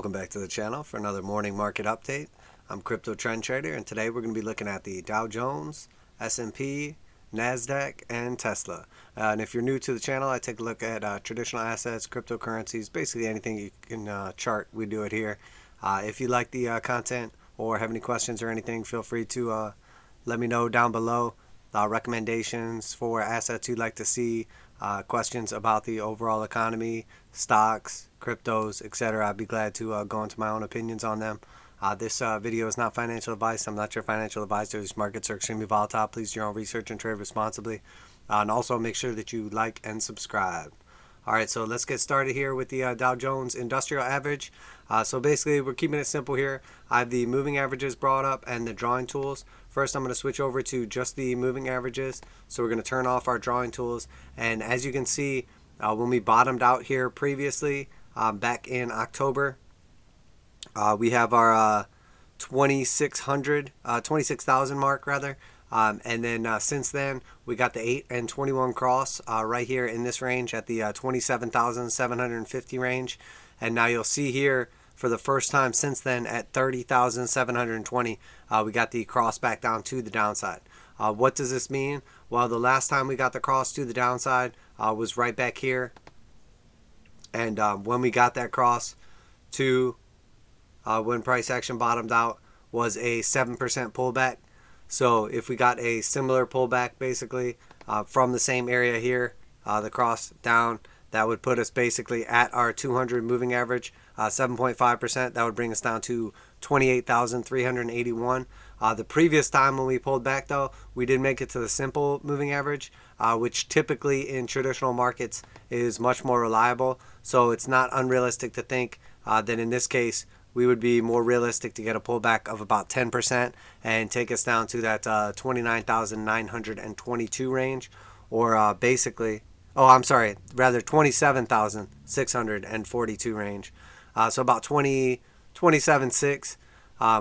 Welcome back to the channel for another morning market update. I'm Crypto Trend Trader, and today we're going to be looking at the Dow Jones, S&P, NASDAQ, and Tesla. And if you're new to the channel, I take a look at traditional assets, cryptocurrencies, basically anything you can chart, we do it here. If you like the content or have any questions or anything, feel free to let me know down below. Recommendations for assets you'd like to see, questions about the overall economy, stocks, cryptos, etc. I'd be glad to go into my own opinions on them. This video is not financial advice. I'm not your financial advisor. These markets are extremely volatile. Please do your own research and trade responsibly. And also make sure that you like and subscribe. Alright, so let's get started here with the Dow Jones Industrial Average. So basically, we're keeping it simple here. I have the moving averages brought up and the drawing tools. First, I'm going to switch over to just the moving averages. So we're going to turn off our drawing tools. And as you can see, when we bottomed out here previously, back in October, we have our 26,000 mark rather. And then since then, we got the 8 and 21 cross right here in this range at the 27,750 range. And now you'll see here for the first time since then at 30,720, we got the cross back down to the downside. What does this mean? Well, the last time we got the cross to the downside was right back here. And when we got that cross to when price action bottomed out was a 7% pullback. So if we got a similar pullback basically from the same area here, the cross down, that would put us basically at our 200 moving average, 7.5%. That would bring us down to 28,381. The previous time when we pulled back though, we did make it to the simple moving average, which typically in traditional markets is much more reliable. So it's not unrealistic to think that in this case, we would be more realistic to get a pullback of about 10% and take us down to that 29,922 range, or basically, rather 27,642 range. So about 27.6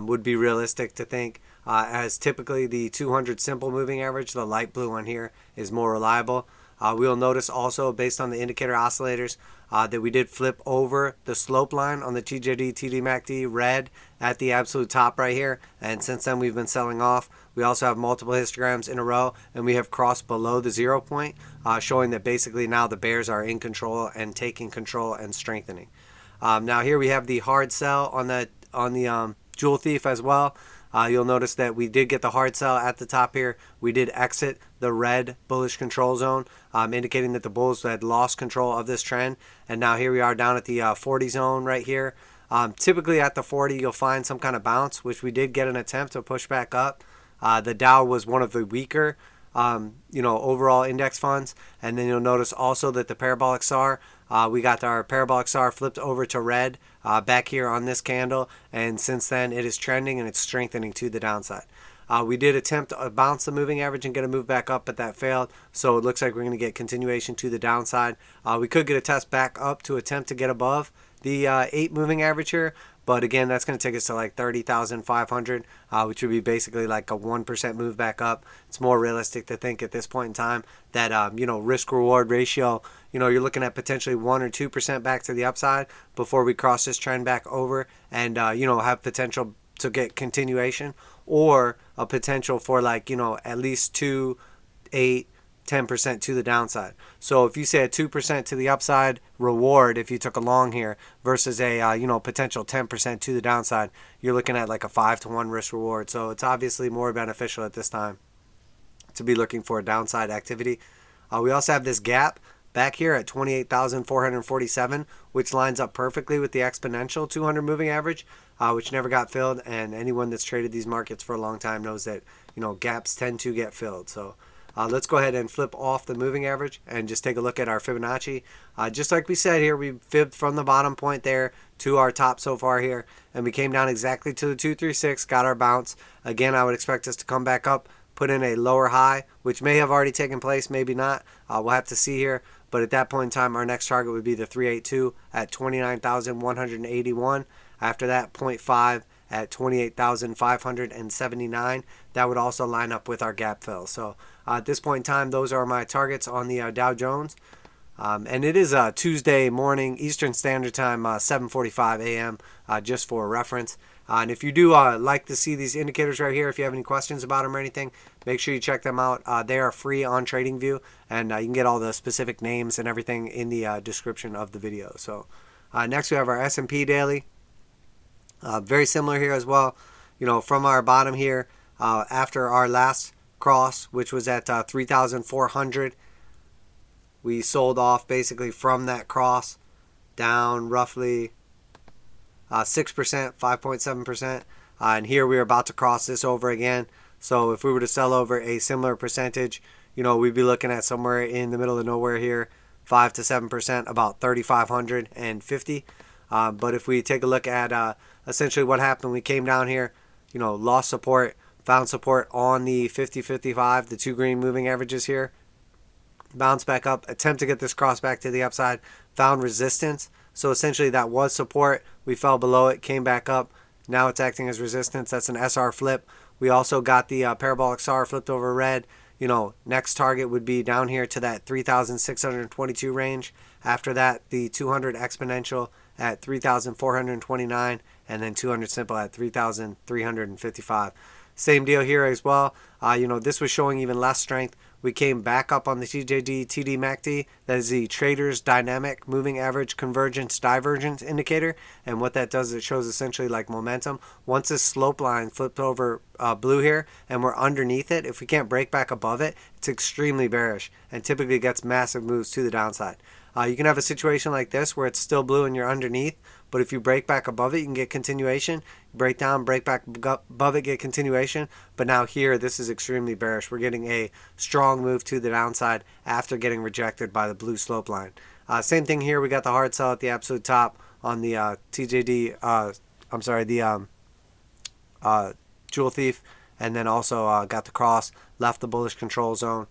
would be realistic to think, as typically the 200 simple moving average, the light blue one here, is more reliable. We'll notice also based on the indicator oscillators that we did flip over the slope line on the TJD TDMACD red at the absolute top right here, and since then we've been selling off. We also have multiple histograms in a row, and we have crossed below the 0 point, showing that basically now the bears are in control and taking control and strengthening. Now here we have the hard sell on the Jewel Thief as well. You'll notice that we did get the hard sell at the top here. We did exit the red bullish control zone, indicating that the bulls had lost control of this trend. And now here we are down at the 40 zone right here. Typically at the 40, you'll find some kind of bounce, which we did get an attempt to push back up. The Dow was one of the weaker overall index funds. And then you'll notice also that the parabolic SAR, we got our parabolic SAR flipped over to red back here on this candle, and since then it is trending and it's strengthening to the downside. We did attempt to bounce the moving average and get a move back up, but that failed, so it looks like we're going to get continuation to the downside. We could get a test back up to attempt to get above the 8 moving average here, but again, that's going to take us to like 30,500, which would be basically like a 1% move back up. It's more realistic to think at this point in time that risk-reward ratio, you're looking at potentially 1 or 2% back to the upside before we cross this trend back over and have potential to get continuation, or a potential for like at least 2, 8, 10% to the downside. So if you say a 2% to the upside reward if you took a long here versus a potential 10% to the downside, you're looking at like a 5-to-1 risk reward. So it's obviously more beneficial at this time to be looking for a downside activity. We also have this gap back here at 28,447, which lines up perfectly with the exponential 200 moving average, which never got filled. And anyone that's traded these markets for a long time knows that gaps tend to get filled. So let's go ahead and flip off the moving average and just take a look at our Fibonacci. Just like we said here, we fibbed from the bottom point there to our top so far here, and we came down exactly to the 236, got our bounce. Again, I would expect us to come back up, put in a lower high, which may have already taken place, maybe not. We'll have to see here. But at that point in time, our next target would be the 382 at 29,181. After that, 0.5 at 28,579. That would also line up with our gap fill. So at this point in time, those are my targets on the Dow Jones. And it is a Tuesday morning, Eastern Standard Time, 7:45 a.m., just for reference. And if you do like to see these indicators right here, if you have any questions about them or anything, make sure you check them out. They are free on TradingView, and you can get all the specific names and everything in the description of the video. So next we have our S&P daily. Very similar here as well. From our bottom here, after our last cross, which was at 3,400, we sold off basically from that cross down roughly 6%, 5.7%. And here we are about to cross this over again. So if we were to sell over a similar percentage, we'd be looking at somewhere in the middle of nowhere here, 5 to 7%, about 3,550. But if we take a look at essentially what happened, we came down here, lost support, found support on the 50-55, the two green moving averages here, bounce back up, attempt to get this cross back to the upside, found resistance. So essentially that was support. We fell below it, came back up. Now it's acting as resistance. That's an SR flip. We also got the parabolic SAR flipped over red. Next target would be down here to that 3,622 range. After that, the 200 exponential at 3,429, and then 200 simple at 3,355. Same deal here as well. This was showing even less strength. We came back up on the TJD TDMACD. That is the Trader's Dynamic Moving Average Convergence Divergence Indicator. And what that does is it shows essentially like momentum. Once this slope line flipped over blue here and we're underneath it, if we can't break back above it, it's extremely bearish and typically gets massive moves to the downside. You can have a situation like this where it's still blue and you're underneath, but if you break back above it, you can get continuation. Break down, break back above it, get continuation. But now here, this is extremely bearish. We're getting a strong move to the downside after getting rejected by the blue slope line. Same thing here. We got the hard sell at the absolute top on the TJD, Jewel Thief, and then also got the cross, left the bullish control zone.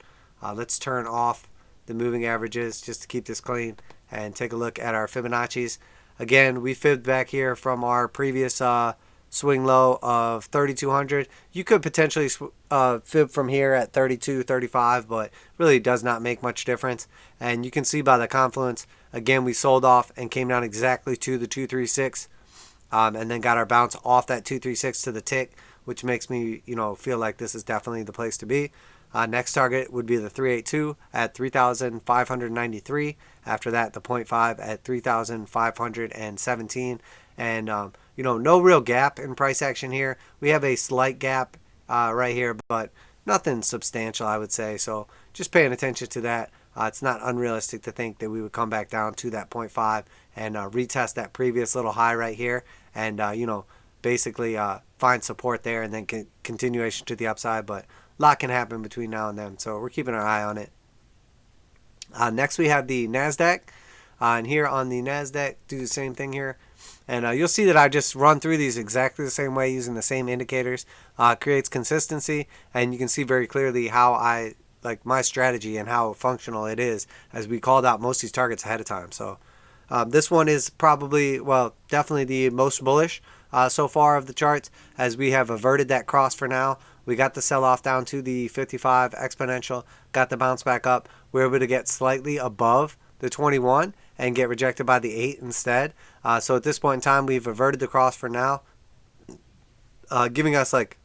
Let's turn off the moving averages just to keep this clean and take a look at our Fibonacci's. Again, we fibbed back here from our previous swing low of 3,200. You could potentially fib from here at 32, 35, but really does not make much difference. And you can see by the confluence, again, we sold off and came down exactly to the 236, and then got our bounce off that 236 to the tick, which makes me, feel like this is definitely the place to be. Next target would be the 382 at 3,593. After that, the 0.5 at 3,517. And, no real gap in price action here. We have a slight gap right here, but nothing substantial, I would say. So just paying attention to that. It's not unrealistic to think that we would come back down to that 0.5 and retest that previous little high right here and, basically find support there and then continuation to the upside. But a lot can happen between now and then, so we're keeping our eye on it. Next, we have the NASDAQ. And here on the NASDAQ, do the same thing here. And you'll see that I just run through these exactly the same way using the same indicators. Creates consistency, and you can see very clearly how I like my strategy and how functional it is, as we called out most of these targets ahead of time. So this one is probably, definitely the most bullish so far of the charts, as we have averted that cross for now. We got the sell-off down to the 55 exponential, got the bounce back up. We're able to get slightly above the 21 and get rejected by the 8 instead. So at this point in time, we've averted the cross for now, giving us like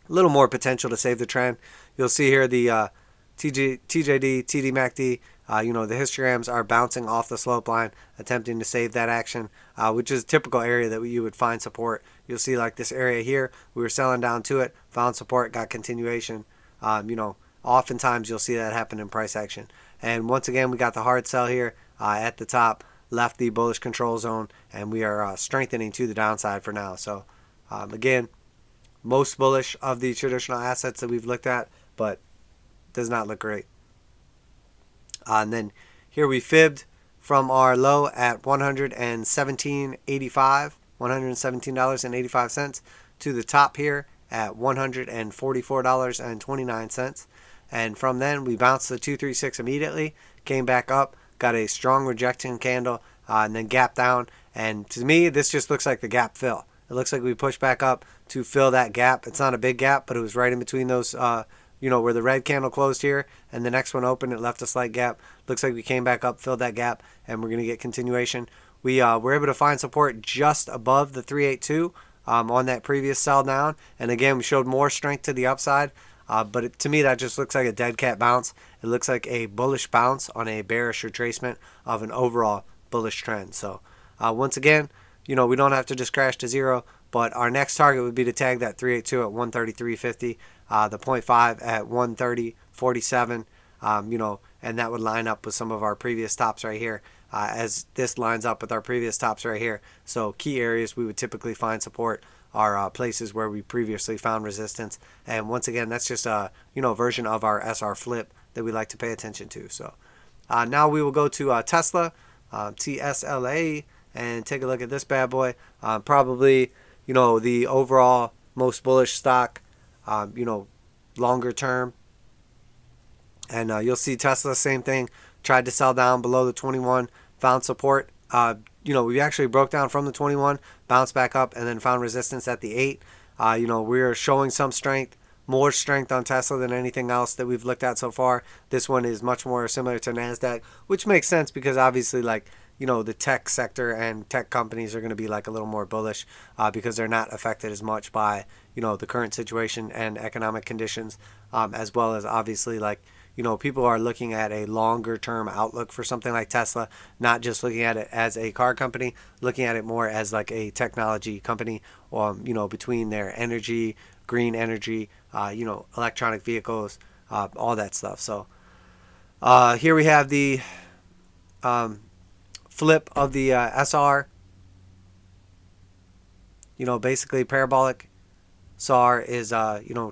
a little more potential to save the trend. You'll see here the TJD, TDMACD, the histograms are bouncing off the slope line, attempting to save that action, which is a typical area that you would find support. You'll see like this area here, we were selling down to it, found support, got continuation. Oftentimes you'll see that happen in price action. And once again, we got the hard sell here at the top, left the bullish control zone, and we are strengthening to the downside for now. So again, most bullish of the traditional assets that we've looked at, but does not look great. And then here we fibbed from our low at $117.85 to the top here at $144.29. And from then we bounced the 236 immediately, came back up, got a strong rejection candle, and then gap down. And to me, this just looks like the gap fill. It looks like we pushed back up to fill that gap. It's not a big gap, but it was right in between those where the red candle closed here and the next one opened, it left a slight gap. Looks like we came back up, filled that gap, and we're going to get continuation. We were able to find support just above the 382 on that previous sell down. And again, we showed more strength to the upside. But to me, that just looks like a dead cat bounce. It looks like a bullish bounce on a bearish retracement of an overall bullish trend. So once again, we don't have to just crash to zero, but our next target would be to tag that 382 at 133.50, the 0.5 at 130.47, and that would line up with some of our previous stops right here, as this lines up with our previous stops right here. So key areas we would typically find support are places where we previously found resistance. And once again, that's just a version of our SR flip that we like to pay attention to. So now we will go to Tesla, TSLA, and take a look at this bad boy. Probably the overall most bullish stock, longer term. And you'll see Tesla, same thing, tried to sell down below the 21, found support. We actually broke down from the 21, bounced back up, and then found resistance at the 8. We're showing some strength, more strength on Tesla than anything else that we've looked at so far. This one is much more similar to NASDAQ, which makes sense because obviously, the tech sector and tech companies are going to be a little more bullish because they're not affected as much by, the current situation and economic conditions, as well as obviously people are looking at a longer term outlook for something like Tesla, not just looking at it as a car company, looking at it more as a technology company, between their energy, green energy, electronic vehicles, all that stuff. So here we have the flip of the SR. Basically parabolic SAR is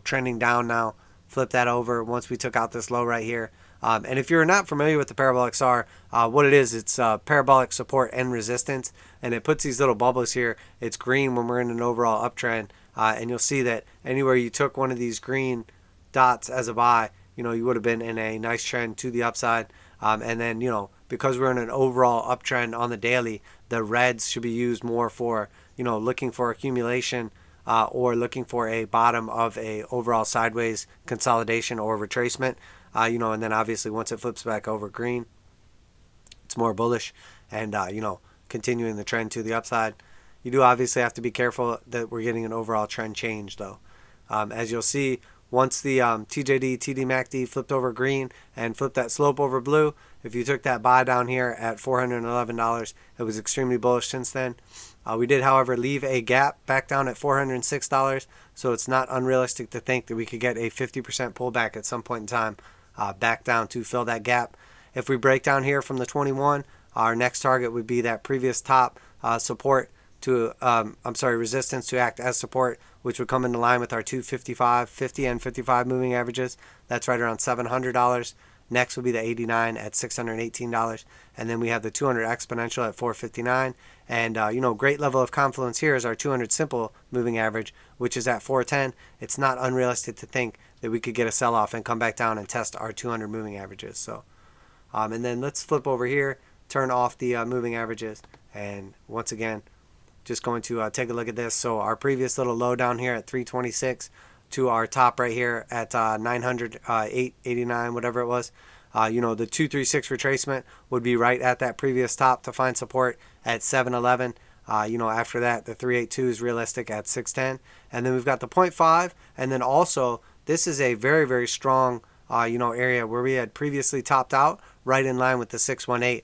trending down now. Flip that over once we took out this low right here. And if you're not familiar with the parabolic SAR, what it is, it's parabolic support and resistance, and it puts these little bubbles here. It's green when we're in an overall uptrend, and you'll see that anywhere you took one of these green dots as a buy, you would have been in a nice trend to the upside. And then, because we're in an overall uptrend on the daily, the reds should be used more for, looking for accumulation, or looking for a bottom of a overall sideways consolidation or retracement, and then obviously once it flips back over green, it's more bullish and, continuing the trend to the upside. You do obviously have to be careful that we're getting an overall trend change though. As you'll see, once the TJD TDMACD flipped over green and flipped that slope over blue, if you took that buy down here at $411, it was extremely bullish since then. We did, however, leave a gap back down at $406, so it's not unrealistic to think that we could get a 50% pullback at some point in time back down to fill that gap. If we break down here from the 21, our next target would be that previous top support to, resistance to act as support, which would come into line with our 255, 50, and 55 moving averages. That's right around $700. Next would be the 89 at $618, and then we have the 200 exponential at $459, and great level of confluence here is our 200 simple moving average, which is at $410. It's not unrealistic to think that we could get a sell-off and come back down and test our 200 moving averages. So, and then let's flip over here, turn off the moving averages, and once again, just going to take a look at this. So our previous little low down here at 326. To our top right here at 900, 889, whatever it was. The 236 retracement would be right at that previous top to find support at 711. After that, the 382 is realistic at 610. And then we've got the 0.5. And then also, this is a very, very strong, area where we had previously topped out right in line with the 618,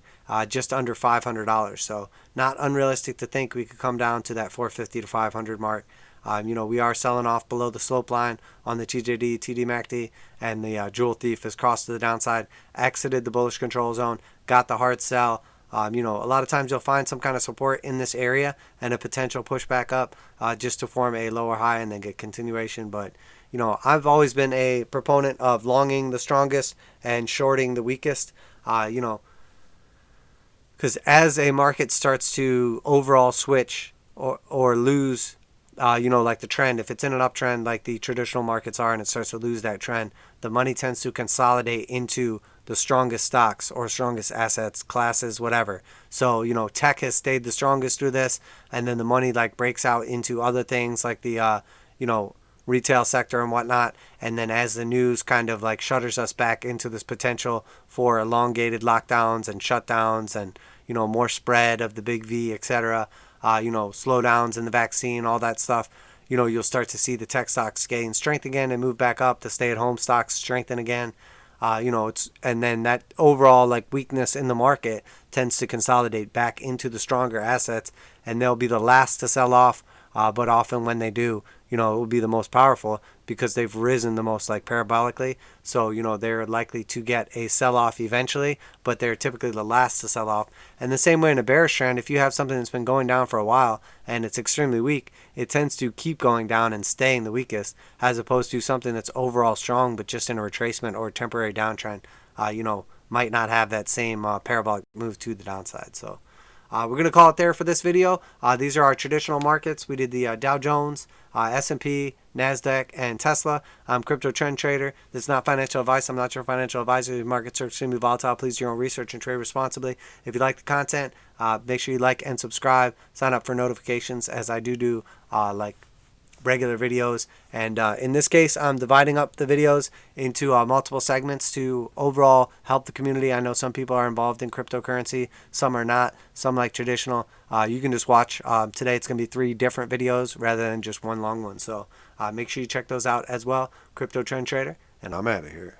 just under $500. So not unrealistic to think we could come down to that 450 to 500 mark. We are selling off below the slope line on the TJD, TDMACD, and the Jewel Thief has crossed to the downside, exited the bullish control zone, got the hard sell. A lot of times you'll find some kind of support in this area and a potential pushback up just to form a lower high and then get continuation. But, I've always been a proponent of longing the strongest and shorting the weakest, because as a market starts to overall switch or lose, like the trend, if it's in an uptrend like the traditional markets are and it starts to lose that trend, the money tends to consolidate into the strongest stocks or strongest assets, classes, whatever. So, tech has stayed the strongest through this, and then the money breaks out into other things like the, retail sector and whatnot. And then as the news kind of like shutters us back into this potential for elongated lockdowns and shutdowns and, you know, more spread of the big V, etc., you know, slowdowns in the vaccine, all that stuff, you know, you'll start to see the tech stocks gain strength again and move back up. The stay-at-home stocks strengthen again. You know, and then that overall like weakness in the market tends to consolidate back into the stronger assets, and they'll be the last to sell off. But often when they do, you know, it will be the most powerful because they've risen the most like parabolically. So, you know, they're likely to get a sell-off eventually, but they're typically the last to sell off. And the same way in a bearish trend, if you have something that's been going down for a while and it's extremely weak, it tends to keep going down and staying the weakest, as opposed to something that's overall strong but just in a retracement or a temporary downtrend, you know, might not have that same parabolic move to the downside. So we're going to call it there for this video. These are our traditional markets. We did the Dow Jones, S&P, NASDAQ, and Tesla. I'm Crypto Trend Trader. This is not financial advice. I'm not your financial advisor. These markets are extremely volatile. Please do your own research and trade responsibly. If you like the content, make sure you like and subscribe. Sign up for notifications, as I do like regular videos. And in this case, I'm dividing up the videos into multiple segments to overall help the community. I know some people are involved in cryptocurrency, some are not, some like traditional. You can just watch. Today it's going to be 3 different videos rather than just one long one. So make sure you check those out as well. Crypto Trend Trader, and I'm out of here.